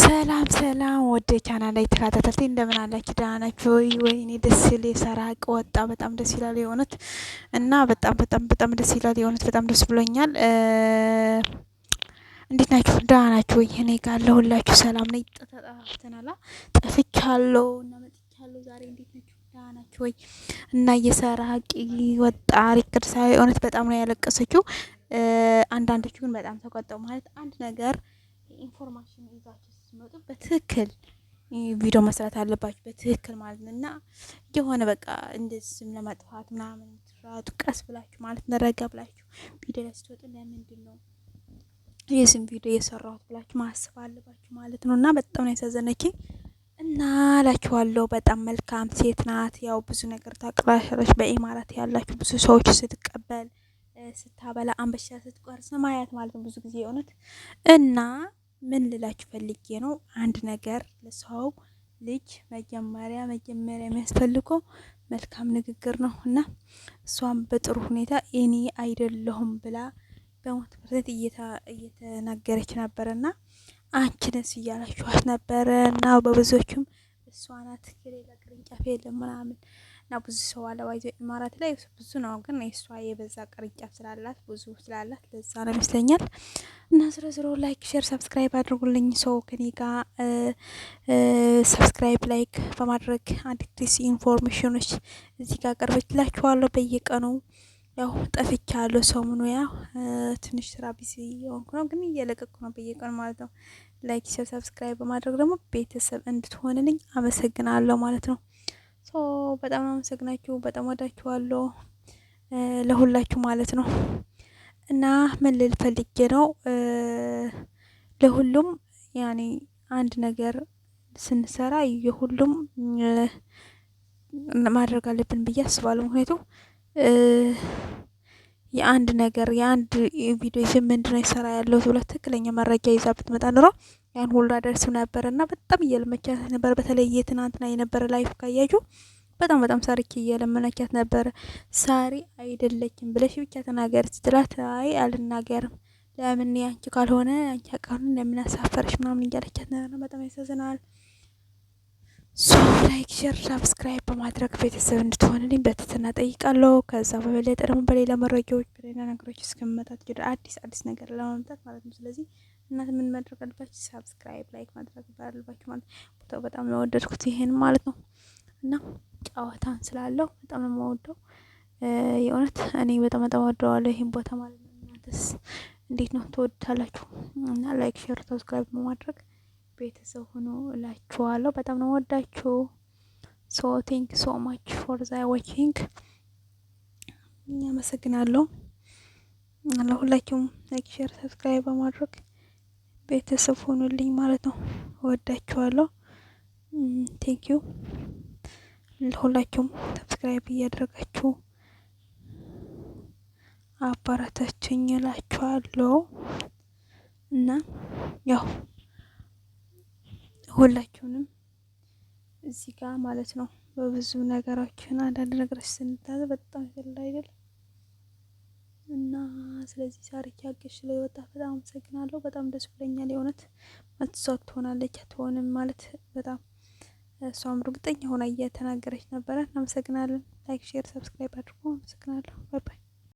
ሰላም ሰላም ወደ ቻናል ላይ ተከታታዮች እንደምን አላችሁ? ደህና ናችሁ ወይ? ወይኔ ደስ ይል የሰራቅ ወጣ በጣም ደስ ይላል የሆነት እና በጣም ደስ ይላል የሆነት በጣም ደስ ብሎኛል። እንዴት ናችሁ? ደህና ናችሁ ወይ? እኔ ጋር ለሁላችሁ ሰላም ነኝ። ተጠራፍተናላ ጠፍቻለሁ እና መጥቻለሁ ዛሬ። እንዴት ናችሁ? ደህና ናችሁ ወይ? እና የሰራቅ ወጣ ሪከርድ ሳይ የሆነት በጣም ነው ያለቀሰችው። አንዳንዶቹ ግን በጣም ተቆጣው። ማለት አንድ ነገር ኢንፎርሜሽን ይዛችሁ ስትመጡ በትክክል ቪዲዮ መስራት አለባችሁ በትክክል ማለት ነው። እና የሆነ በቃ እንደዚህም ለማጥፋት ምናምን ትራቱ ቀስ ብላችሁ ማለት ነረጋ ብላችሁ ቪዲዮ ላይ ስትወጡ ለምንድን ነው የስም ቪዲዮ የሰራሁት ብላችሁ ማሰብ አለባችሁ ማለት ነው። እና በጣም ነው ያሳዘነችኝ እና እላችኋለሁ በጣም መልካም ሴት ናት። ያው ብዙ ነገር ታቅራለች። በኢማራት ያላችሁ ብዙ ሰዎች ስትቀበል ስታበላ አንበሻ ስትቆርስ ማያት ማለት ነው ብዙ ጊዜ የሆነት እና ምን ልላችሁ ፈልጌ ነው፣ አንድ ነገር ለሰው ልጅ መጀመሪያ የሚያስፈልገው መልካም ንግግር ነው። እና እሷም በጥሩ ሁኔታ እኔ አይደለሁም ብላ በሞት ፍርድ እየተናገረች ነበርና አንቺ ነስ እያላችኋት ነበረ እና በብዙዎቹም እሷ ናት ከሌላ ቅርንጫፍ የለም ምናምን እና ብዙ ሰው አለባይዘ ኢማራት ላይ ብዙ ነው፣ ግን እሷ የበዛ ቅርንጫፍ ስላላት ብዙ ስላላት ለዛ ነው ይመስለኛል። እና ዝሮ ላይክ ሼር ሰብስክራይብ አድርጉልኝ። ሰው ከኔ ጋር ሰብስክራይብ ላይክ በማድረግ አዲስ ኢንፎርሜሽኖች እዚህ ጋር ቀርብላችኋለሁ በየቀኑ። ያው ጠፍቻለሁ ሰሞኑ ያው ትንሽ ስራ ቢዚ የሆንኩ ነው፣ ግን እየለቀቅኩ ነው በየቀኑ ማለት ነው። ላይክ ሼር ሰብስክራይብ በማድረግ ደግሞ ቤተሰብ እንድትሆንልኝ አመሰግናለሁ ማለት ነው። ሶ በጣም አመሰግናችሁ፣ በጣም ወዳችኋለሁ ለሁላችሁ ማለት ነው። እና ምን ልል ፈልጌ ነው፣ ለሁሉም ያኔ አንድ ነገር ስንሰራ የሁሉም ማድረግ አለብን ብዬ አስባለሁ። ምክንያቱም የአንድ ነገር የአንድ ቪዲዮ ይዘን ምንድነው ይሰራ ያለው ብላ ትክክለኛ መረጃ ይዛ ብትመጣ ኑሮ ያን ሁሉ አደርስም ነበር። እና በጣም እየለመቻት ነበር። በተለይ የትናንትና የነበረ ላይፍ ካያችሁ በጣም ሳርኪ እየለመነቻት ነበር። ሳሪ አይደለችም ብለሽ ብቻ ተናገር ስትላት አይ አልናገርም፣ ለምን ያንቺ ካልሆነ አንቺ አቃሩን ለምን አሳፈርሽ ምናምን እያለቻት ነበር። በጣም ያሳዝናል። ሶ ላይክ ሼር ሰብስክራይብ በማድረግ ቤተሰብ እንድትሆንልኝ በትህትና ጠይቃለሁ። ከዛ በበለጠ ደግሞ በሌላ መረጃዎች በሌላ ነገሮች እስከመጣት አዲስ ነገር ለማምጣት ማለት ነው። ስለዚህ እናንተ ምን ማድረግ አለባችሁ? ሰብስክራይብ ላይክ ማድረግ አለባችሁ ማለት ቦታው በጣም ነው ወደድኩት ይሄን ማለት ነው። እና ጨዋታን ስላለው በጣም ነው የምወደው የእውነት እኔ በጣም ወደዋለሁ ይሄን ቦታ ማለት ነው። እናንተስ እንዴት ነው ትወዱታላችሁ? እና ላይክ ሼር ሰብስክራይብ በማድረግ ቤተሰብ ሆኖ እላችኋለሁ። በጣም ነው ወዳችሁ። ሶ ቴንክ ሶ ማች ፎር ዘ ዋቺንግ። አመሰግናለሁ ለሁላችሁም። ላይክ ሼር ሰብስክራይብ በማድረግ ቤተሰብ ሆኑልኝ ማለት ነው። ወዳችኋለሁ። ቴንክ ዩ ለሁላችሁም ሰብስክራይብ እያደረጋችሁ አባራታችሁኝ እላችኋለሁ። እና ያው ሁላችሁንም እዚህ ጋር ማለት ነው በብዙ ነገራችን አንዳንድ ነገሮች ስንታዘ በጣም ይፈላ አይደል? እና ስለዚህ ዛሬ ያገሽ ላይ ወጣ በጣም አመሰግናለሁ። በጣም ደስ ብሎኛል የእውነት መጥቷት ትሆናለች አትሆንም ማለት በጣም እሷም እርግጠኛ ሆና እየተናገረች ነበረ። እናመሰግናለን። ላይክ ሼር ሰብስክራይብ አድርጉ። አመሰግናለሁ። ባይ ባይ።